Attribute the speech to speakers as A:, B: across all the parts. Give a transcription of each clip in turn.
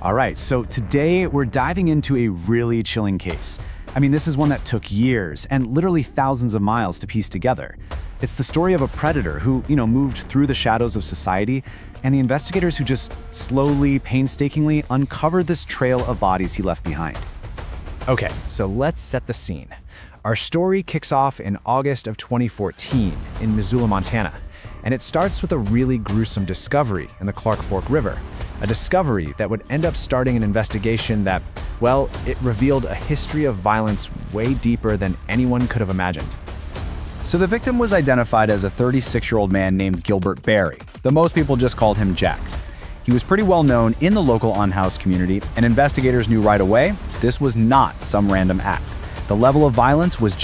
A: All right, so today we're diving into a really chilling case. I mean, this is one that took years and literally thousands of miles to piece together. It's the story of a predator who, moved through the shadows of society, and the investigators who just slowly, painstakingly uncovered this trail of bodies he left behind.
B: Okay, so let's set the scene. Our story kicks off in August of 2014 in Missoula, Montana, and it starts with a really gruesome discovery in the Clark Fork River. A discovery that would end up starting an investigation that, well, it revealed a history of violence way deeper than anyone could have imagined.
A: So the victim was identified as a 36-year-old man named Gilbert Berry, though most people just called him Jack. He was pretty well known in the local unhoused community, and investigators knew right away this was not some random act. The level of violence was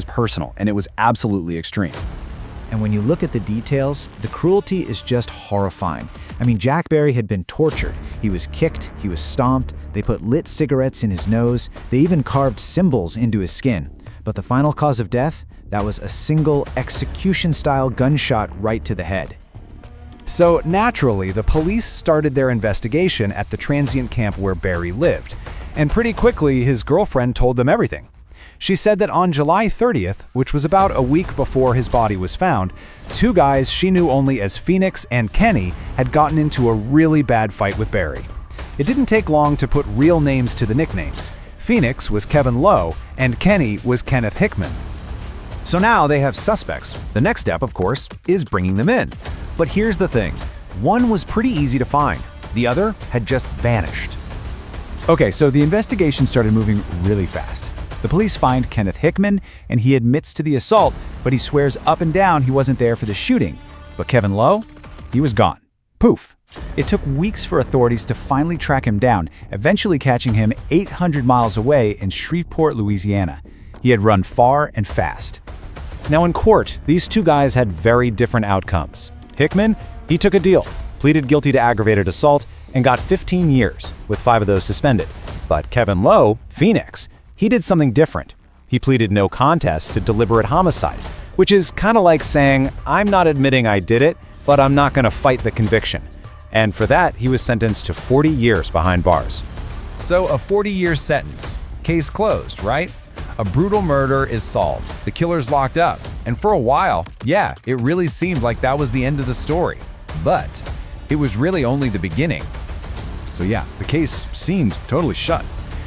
A: personal, and it was absolutely extreme.
B: And when you look at the details, the cruelty is just horrifying. I mean, Jack Berry had been tortured. He was kicked, he was stomped, they put lit cigarettes in his nose, they even carved symbols into his skin. But the final cause of death, that was a single execution-style gunshot right to the head.
C: So naturally, the police started their investigation at the transient camp where Berry lived. And pretty quickly, his girlfriend told them everything. She said that on July 30th, which was about a week before his body was found, two guys she knew only as Phoenix and Kenny had gotten into a really bad fight with Berry. It didn't take long to put real names to the nicknames. Phoenix was Kevin Lowe, and Kenny was Kenneth Hickman. So now they have suspects. The next step, of course, is bringing them in. But here's the thing. One was pretty easy to find. The other had just vanished. Okay, so the investigation started moving really fast. The police find Kenneth Hickman, and he admits to the assault, but he swears up and down he wasn't there for the shooting. But Kevin Lowe? He was gone. Poof. It took weeks for authorities to finally track him down, eventually catching him 800 miles away in Shreveport, Louisiana. He had run far and fast. Now in court, these two guys had very different outcomes. Hickman, he took a deal, pleaded guilty to aggravated assault, and got 15 years, with 5 of those suspended. But Kevin Lowe, Phoenix, he did something different. He pleaded no contest to deliberate homicide, which is kind of like saying, I'm not admitting I did it, but I'm not going to fight the conviction. And for that, he was sentenced to 40 years behind bars. So a 40-year sentence. Case closed, right? A brutal murder is solved. The killer's locked up. And for a while, yeah, it really seemed like that was the end of the story. But it was really only the beginning. So yeah, the case seemed totally shut.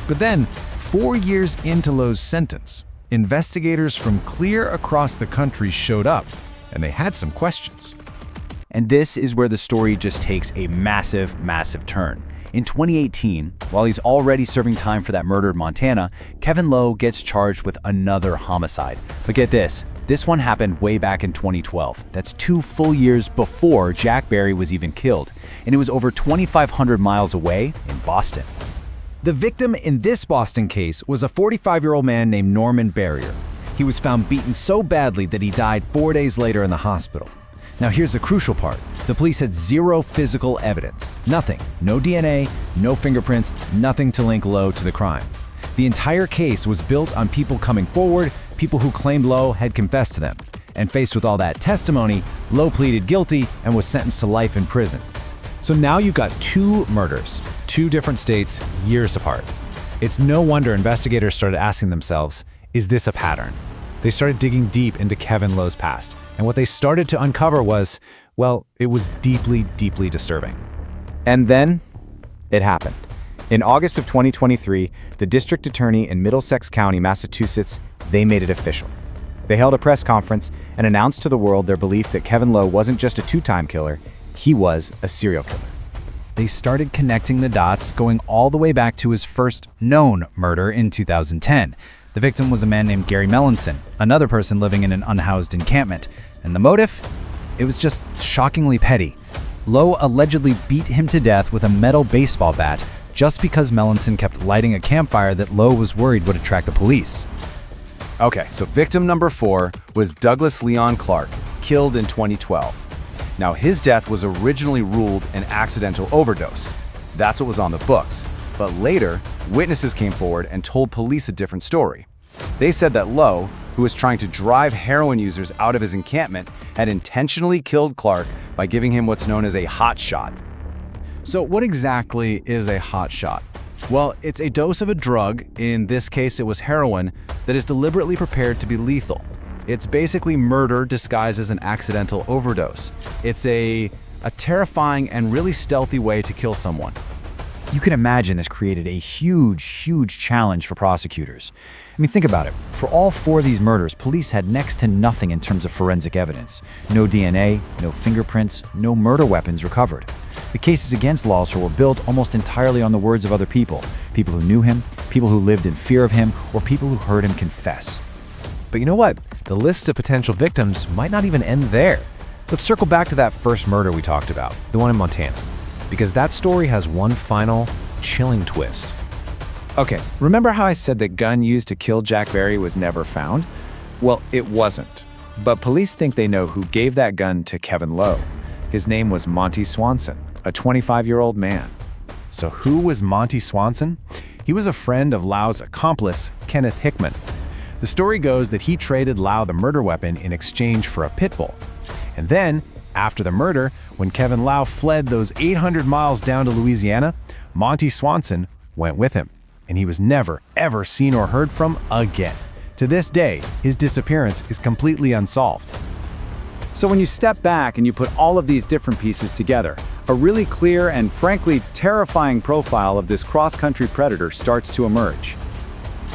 C: But then, 4 years into Lowe's sentence, investigators from clear across the country showed up, and they had some questions.
A: And this is where the story just takes a massive, massive turn. In 2018, while he's already serving time for that murder in Montana, Kevin Lowe gets charged with another homicide. But get this one happened way back in 2012. That's 2 full years before Jack Berry was even killed. And it was over 2,500 miles away in Boston.
C: The victim in this Boston case was a 45-year-old man named Norman Barrier. He was found beaten so badly that he died 4 days later in the hospital. Now here's the crucial part. The police had 0 physical evidence. Nothing. No DNA, no fingerprints, nothing to link Lowe to the crime. The entire case was built on people coming forward, people who claimed Lowe had confessed to them. And faced with all that testimony, Lowe pleaded guilty and was sentenced to life in prison. So now you've got 2 murders, 2 different states, years apart. It's no wonder investigators started asking themselves, is this a pattern? They started digging deep into Kevin Lowe's past, and what they started to uncover was, well, it was deeply, deeply disturbing.
B: And then, it happened. In August of 2023, the district attorney in Middlesex County, Massachusetts, they made it official. They held a press conference and announced to the world their belief that Kevin Lowe wasn't just a 2-time killer, he was a serial killer.
C: They started connecting the dots, going all the way back to his first known murder in 2010. The victim was a man named Gary Melanson, another person living in an unhoused encampment. And the motive? It was just shockingly petty. Lowe allegedly beat him to death with a metal baseball bat just because Melanson kept lighting a campfire that Lowe was worried would attract the police. Okay, so victim number 4 was Douglas Leon Clark, killed in 2012. Now, his death was originally ruled an accidental overdose. That's what was on the books. But later, witnesses came forward and told police a different story. They said that Lowe, who was trying to drive heroin users out of his encampment, had intentionally killed Clark by giving him what's known as a hot shot. So what exactly is a hot shot? Well, it's a dose of a drug, in this case it was heroin, that is deliberately prepared to be lethal. It's basically murder disguised as an accidental overdose. It's a terrifying and really stealthy way to kill someone.
A: You can imagine this created a huge challenge for prosecutors. I mean, think about it. For all 4 of these murders, police had next to nothing in terms of forensic evidence. No DNA, no fingerprints, no murder weapons recovered. The cases against Lawser were built almost entirely on the words of other people who knew him, people who lived in fear of him, or people who heard him confess.
B: But you know what? The list of potential victims might not even end there. Let's circle back to that first murder we talked about, the one in Montana, because that story has one final, chilling twist. Okay, remember how I said the gun used to kill Jack Barry was never found? Well, it wasn't. But police think they know who gave that gun to Kevin Lowe. His name was Monty Swanson, a 25-year-old man.
C: So who was Monty Swanson? He was a friend of Lau's accomplice, Kenneth Hickman. The story goes that he traded Lau the murder weapon in exchange for a pit bull. And then, after the murder, when Kevin Lau fled those 800 miles down to Louisiana, Monty Swanson went with him, and he was never, ever seen or heard from again. To this day, his disappearance is completely unsolved.
D: So when you step back and you put all of these different pieces together, a really clear and frankly terrifying profile of this cross-country predator starts to emerge.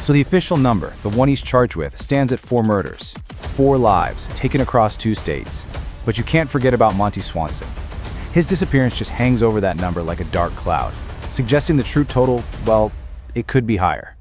C: So the official number, the one he's charged with, stands at 4 murders, 4 lives taken across 2 states. But you can't forget about Monty Swanson. His disappearance just hangs over that number like a dark cloud, suggesting the true total, well, it could be higher.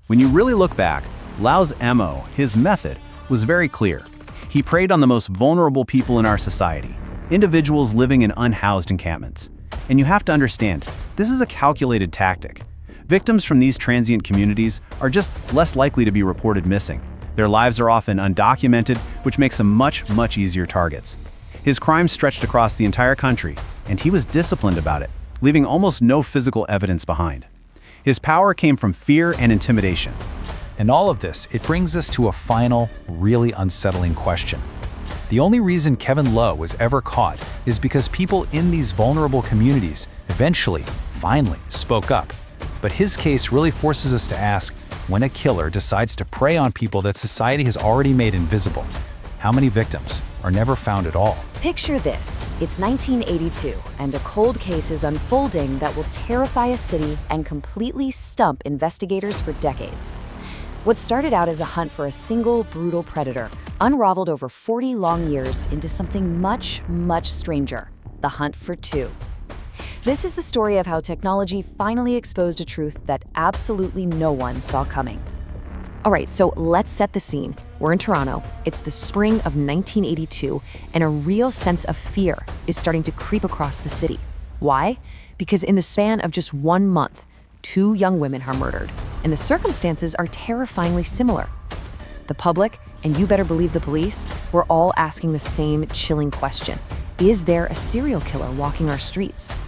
E: When you really look back, Lau's MO, his method, was very clear. He preyed on the most vulnerable people in our society, individuals living in unhoused encampments. And you have to understand, this is a calculated tactic. Victims from these transient communities are just less likely to be reported missing. Their lives are often undocumented, which makes them much easier targets. His crimes stretched across the entire country, and he was disciplined about it, leaving almost no physical evidence behind. His power came from fear and intimidation.
C: And all of this, it brings us to a final, really unsettling question. The only reason Kevin Lowe was ever caught is because people in these vulnerable communities eventually, finally, spoke up. But his case really forces us to ask, when a killer decides to prey on people that society has already made invisible, how many victims are never found at all?
F: Picture this. It's 1982, and a cold case is unfolding that will terrify a city and completely stump investigators for decades. What started out as a hunt for a single, brutal predator unraveled over 40 long years into something much stranger, the hunt for 2. This is the story of how technology finally exposed a truth that absolutely no one saw coming. All right, so let's set the scene. We're in Toronto. It's the spring of 1982, and a real sense of fear is starting to creep across the city. Why? Because in the span of just 1 month, 2 young women are murdered, and the circumstances are terrifyingly similar. The public, and you better believe the police, were all asking the same chilling question. Is there a serial killer walking our streets?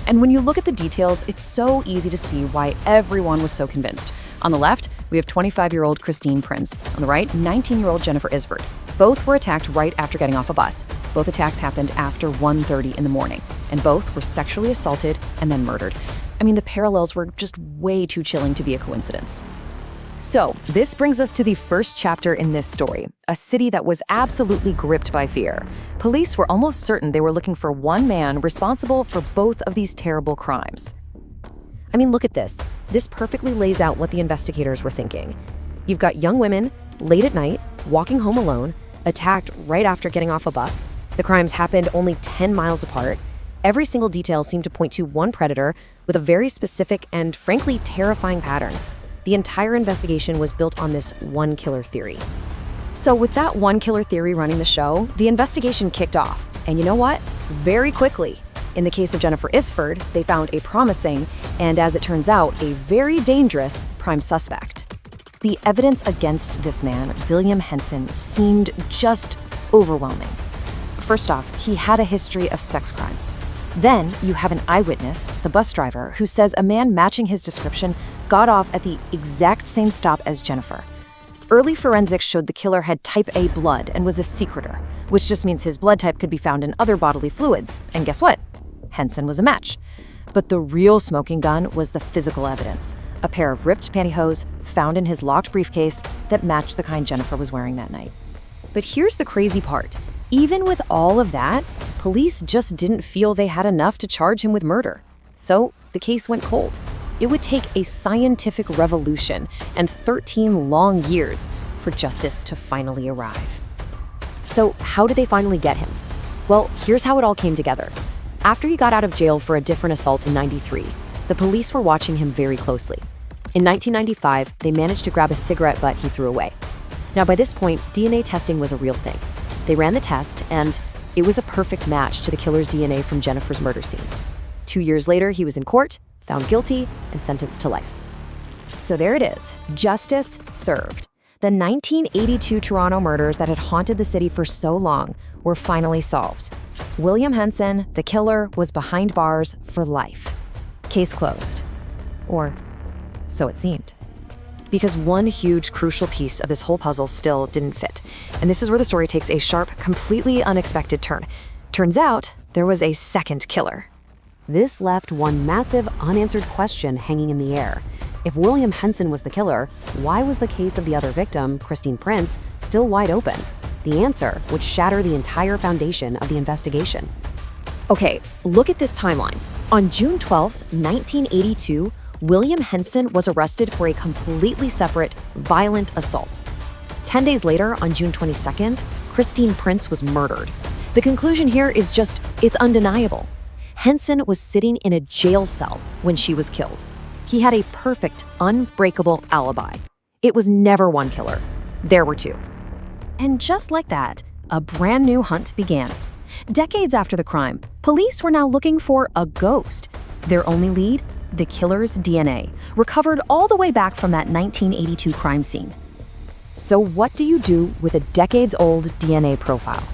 F: And when you look at the details, it's so easy to see why everyone was so convinced. On the left, we have 25-year-old Christine Prince. On the right, 19-year-old Jennifer Isford. Both were attacked right after getting off a bus. Both attacks happened after 1:30 in the morning, and both were sexually assaulted and then murdered. I mean, the parallels were just way too chilling to be a coincidence. So, this brings us to the first chapter in this story, a city that was absolutely gripped by fear. Police were almost certain they were looking for one man responsible for both of these terrible crimes. I mean, look at this. This perfectly lays out what the investigators were thinking. You've got young women, late at night, walking home alone, attacked right after getting off a bus. The crimes happened only 10 miles apart. Every single detail seemed to point to one predator with a very specific and frankly terrifying pattern. The entire investigation was built on this one killer theory. So with that one killer theory running the show, the investigation kicked off. And you know what? Very quickly. In the case of Jennifer Isford, they found a promising, and as it turns out, a very dangerous prime suspect. The evidence against this man, William Henson, seemed just overwhelming. First off, he had a history of sex crimes. Then you have an eyewitness, the bus driver, who says a man matching his description got off at the exact same stop as Jennifer. Early forensics showed the killer had type A blood and was a secretor, which just means his blood type could be found in other bodily fluids. And guess what? Henson was a match. But the real smoking gun was the physical evidence, a pair of ripped pantyhose found in his locked briefcase that matched the kind Jennifer was wearing that night. But here's the crazy part. Even with all of that, police just didn't feel they had enough to charge him with murder. So the case went cold. It would take a scientific revolution and 13 long years for justice to finally arrive. So how did they finally get him? Well, here's how it all came together. After he got out of jail for a different assault in '93, the police were watching him very closely. In 1995, they managed to grab a cigarette butt he threw away. Now, by this point, DNA testing was a real thing. They ran the test, and it was a perfect match to the killer's DNA from Jennifer's murder scene. 2 years later, he was in court, found guilty, and sentenced to life. So there it is, justice served. The 1982 Toronto murders that had haunted the city for so long were finally solved. William Henson, the killer, was behind bars for life. Case closed. Or so it seemed. Because one huge, crucial piece of this whole puzzle still didn't fit. And this is where the story takes a sharp, completely unexpected turn. Turns out, there was a second killer. This left one massive, unanswered question hanging in the air. If William Henson was the killer, why was the case of the other victim, Christine Prince, still wide open? The answer would shatter the entire foundation of the investigation. Okay, look at this timeline. On June 12, 1982, William Henson was arrested for a completely separate, violent assault. 10 days later, on June 22nd, Christine Prince was murdered. The conclusion here is just, it's undeniable. Henson was sitting in a jail cell when she was killed. He had a perfect, unbreakable alibi. It was never one killer. There were two. And just like that, a brand new hunt began. Decades after the crime, police were now looking for a ghost. Their only lead? The killer's DNA, recovered all the way back from that 1982 crime scene. So what do you do with a decades-old DNA profile?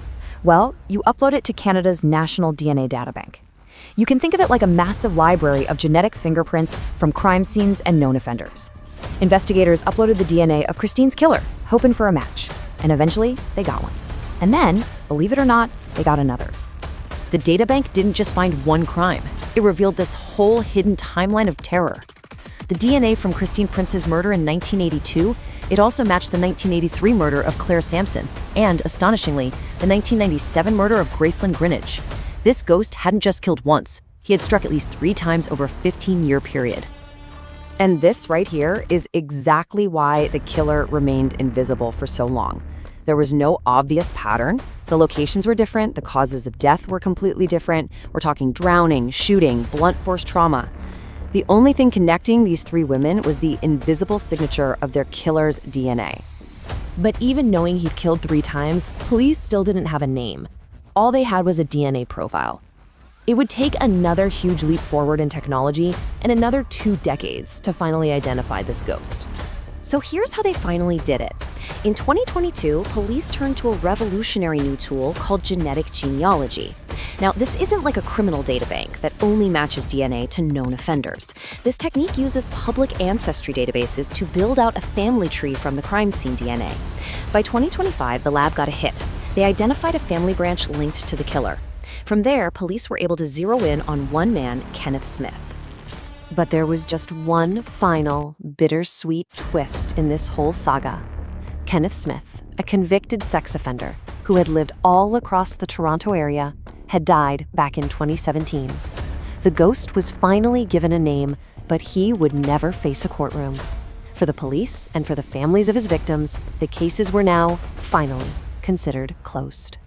F: Well, you upload it to Canada's National DNA Databank. You can think of it like a massive library of genetic fingerprints from crime scenes and known offenders. Investigators uploaded the DNA of Christine's killer, hoping for a match. And eventually, they got one. And then, believe it or not, they got another. The databank didn't just find one crime. It revealed this whole hidden timeline of terror. The DNA from Christine Prince's murder in 1982, it also matched the 1983 murder of Claire Sampson, and, astonishingly, the 1997 murder of Gracelyn Greenidge. This ghost hadn't just killed once. He had struck at least 3 times over a 15-year period. And this right here is exactly why the killer remained invisible for so long. There was no obvious pattern. The locations were different. The causes of death were completely different. We're talking drowning, shooting, blunt force trauma. The only thing connecting these 3 women was the invisible signature of their killer's DNA. But even knowing he'd killed 3 times, police still didn't have a name. All they had was a DNA profile. It would take another huge leap forward in technology and another 2 decades to finally identify this ghost. So here's how they finally did it. In 2022, police turned to a revolutionary new tool called genetic genealogy. Now, this isn't like a criminal databank that only matches DNA to known offenders. This technique uses public ancestry databases to build out a family tree from the crime scene DNA. By 2025, the lab got a hit. They identified a family branch linked to the killer. From there, police were able to zero in on one man, Kenneth Smith. But there was just one final, bittersweet twist in this whole saga. Kenneth Smith, a convicted sex offender who had lived all across the Toronto area, had died back in 2017. The ghost was finally given a name, but he would never face a courtroom. For the police and for the families of his victims, the cases were now, finally, considered closed.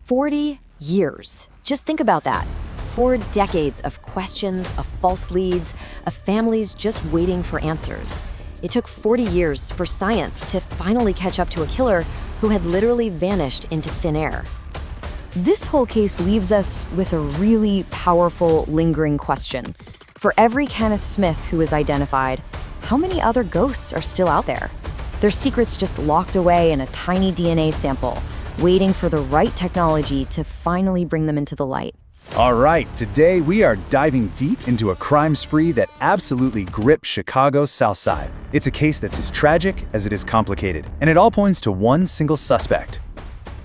F: 40 years. Just think about that. 4 decades of questions, of false leads, of families just waiting for answers. It took 40 years for science to finally catch up to a killer who had literally vanished into thin air. This whole case leaves us with a really powerful, lingering question. For every Kenneth Smith who is identified, how many other ghosts are still out there? Their secrets just locked away in a tiny DNA sample, waiting for the right technology to finally bring them into the light.
C: All right, today we are diving deep into a crime spree that absolutely gripped Chicago's South Side. It's a case that's as tragic as it is complicated, and it all points to one single suspect.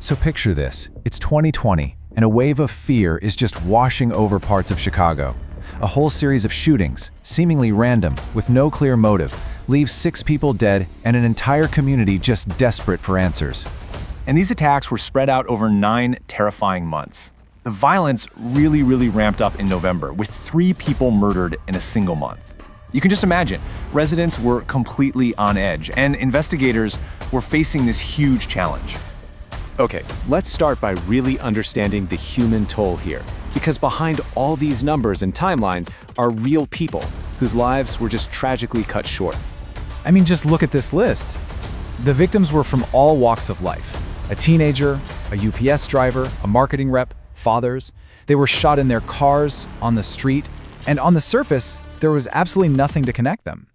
B: So picture this. It's 2020, and a wave of fear is just washing over parts of Chicago.
C: A whole series of shootings, seemingly random, with no clear motive, leaves 6 people dead and an entire community just desperate for answers.
A: And these attacks were spread out over 9 terrifying months. The violence really ramped up in November, with 3 people murdered in a single month. You can just imagine, residents were completely on edge, and investigators were facing this huge challenge.
B: Okay, let's start by really understanding the human toll here, because behind all these numbers and timelines are real people whose lives were just tragically cut short.
C: I mean, just look at this list. The victims were from all walks of life. A teenager, a UPS driver, a marketing rep, fathers. They were shot in their cars, on the street, and on the surface, there was absolutely nothing to connect them.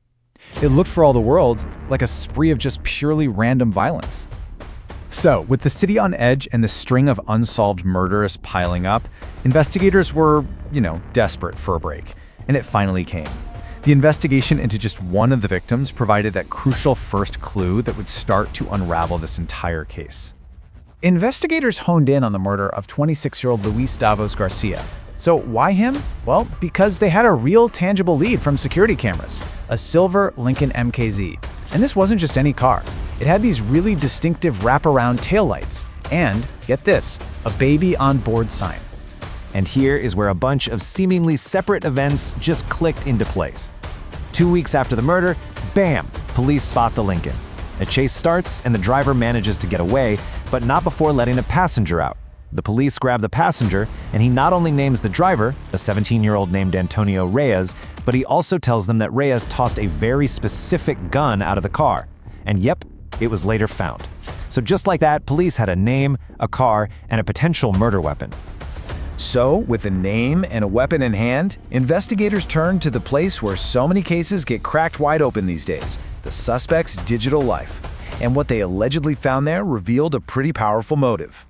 C: It looked for all the world like a spree of just purely random violence. So, with the city on edge and the string of unsolved murders piling up, investigators were, desperate for a break. And it finally came. The investigation into just one of the victims provided that crucial first clue that would start to unravel this entire case. Investigators honed in on the murder of 26-year-old Luis Davos Garcia. So why him? Well, because they had a real tangible lead from security cameras, a silver Lincoln MKZ. And this wasn't just any car. It had these really distinctive wraparound taillights and, get this, a baby on board sign.
B: And here is where a bunch of seemingly separate events just clicked into place. 2 weeks after the murder, bam, police spot the Lincoln. A chase starts and the driver manages to get away, but not before letting a passenger out. The police grab the passenger, and he not only names the driver, a 17-year-old named Antonio Reyes, but he also tells them that Reyes tossed a very specific gun out of the car. And yep, it was later found. So just like that, police had a name, a car, and a potential murder weapon.
C: So, with a name and a weapon in hand, investigators turned to the place where so many cases get cracked wide open these days, the suspect's digital life. And what they allegedly found there revealed a pretty powerful motive.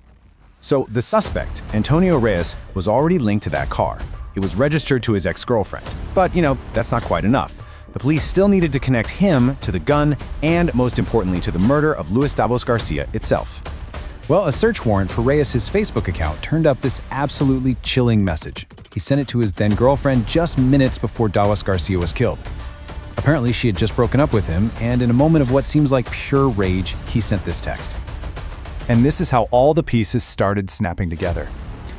C: So, the suspect, Antonio Reyes, was already linked to that car. It was registered to his ex-girlfriend. But, that's not quite enough. The police still needed to connect him to the gun and, most importantly, to the murder of Luis Davos Garcia itself. Well, a search warrant for Reyes' Facebook account turned up this absolutely chilling message. He sent it to his then-girlfriend just minutes before Davos Garcia was killed. Apparently, she had just broken up with him, and in a moment of what seems like pure rage, he sent this text. And this is how all the pieces started snapping together.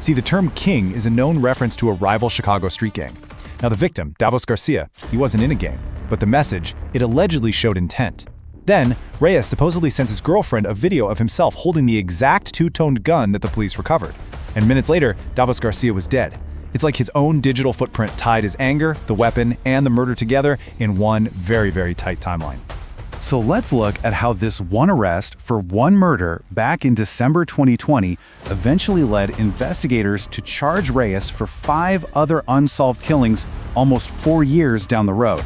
C: See, the term king is a known reference to a rival Chicago street gang. Now, the victim, Davos Garcia, he wasn't in a gang, but the message, it allegedly showed intent. Then, Reyes supposedly sends his girlfriend a video of himself holding the exact two-toned gun that the police recovered. And minutes later, Davos Garcia was dead. It's like his own digital footprint tied his anger, the weapon, and the murder together in one very tight timeline. So let's look at how this one arrest for one murder back in December 2020 eventually led investigators to charge Reyes for 5 other unsolved killings almost 4 years down the road.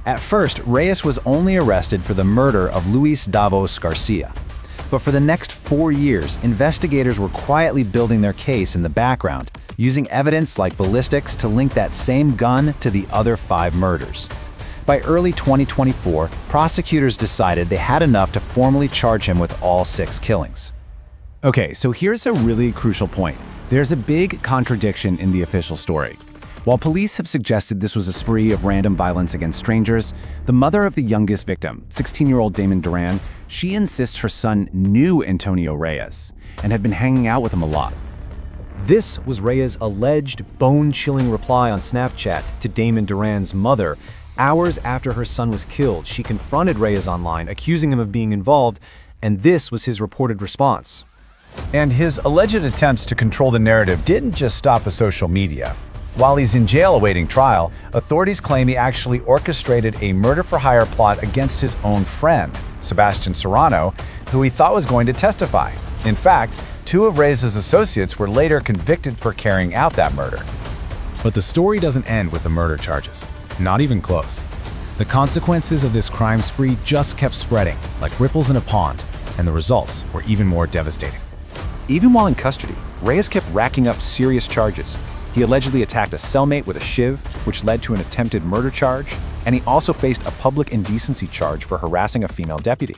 C: At first, Reyes was only arrested for the murder of Luis Davos Garcia. But for the next 4 years, investigators were quietly building their case in the background, using evidence like ballistics to link that same gun to the other 5 murders. By early 2024, prosecutors decided they had enough to formally charge him with all 6 killings. Okay, so here's a really crucial point. There's a big contradiction in the official story. While police have suggested this was a spree of random violence against strangers, the mother of the youngest victim, 16-year-old Damon Duran, she insists her son knew Antonio Reyes and had been hanging out with him a lot. This was Reyes' alleged bone-chilling reply on Snapchat to Damon Duran's mother. Hours after her son was killed, she confronted Reyes online, accusing him of being involved, and this was his reported response. And his alleged attempts to control the narrative didn't just stop at social media. While he's in jail awaiting trial, authorities claim he actually orchestrated a murder-for-hire plot against his own friend, Sebastian Serrano, who he thought was going to testify. In fact, 2 of Reyes' associates were later convicted for carrying out that murder. But the story doesn't end with the murder charges. Not even close. The consequences of this crime spree just kept spreading, like ripples in a pond, and the results were even more devastating. Even while in custody, Reyes kept racking up serious charges. He allegedly attacked a cellmate with a shiv, which led to an attempted murder charge, and he also faced a public indecency charge for harassing a female deputy.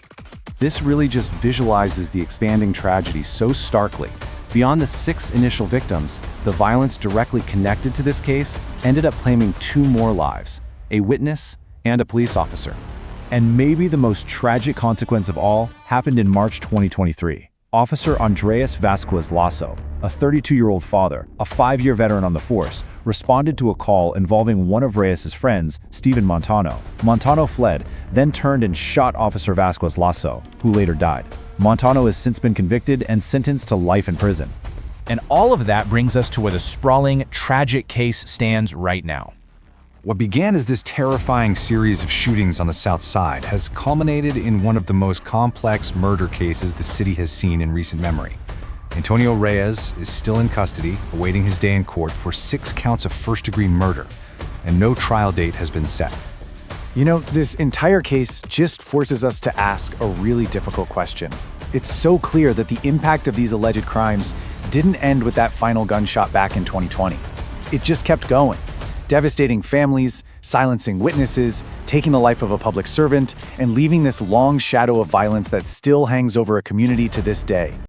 C: This really just visualizes the expanding tragedy so starkly.
A: Beyond the 6 initial victims, the violence directly connected to this case ended up claiming 2 more lives, a witness and a police officer. And maybe the most tragic consequence of all happened in March 2023. Officer Andres Vasquez Lasso, a 32-year-old father, a 5-year veteran on the force, responded to a call involving one of Reyes's friends, Steven Montano. Montano fled, then turned and shot Officer Vasquez Lasso, who later died. Montano has since been convicted and sentenced to life in prison.
C: And all of that brings us to where the sprawling, tragic case stands right now. What began as this terrifying series of shootings on the South Side has culminated in one of the most complex murder cases the city has seen in recent memory. Antonio Reyes is still in custody, awaiting his day in court for 6 counts of first-degree murder, and no trial date has been set.
B: You know, this entire case just forces us to ask a really difficult question. It's so clear that the impact of these alleged crimes didn't end with that final gunshot back in 2020. It just kept going, devastating families, silencing witnesses, taking the life of a public servant, and leaving this long shadow of violence that still hangs over a community to this day.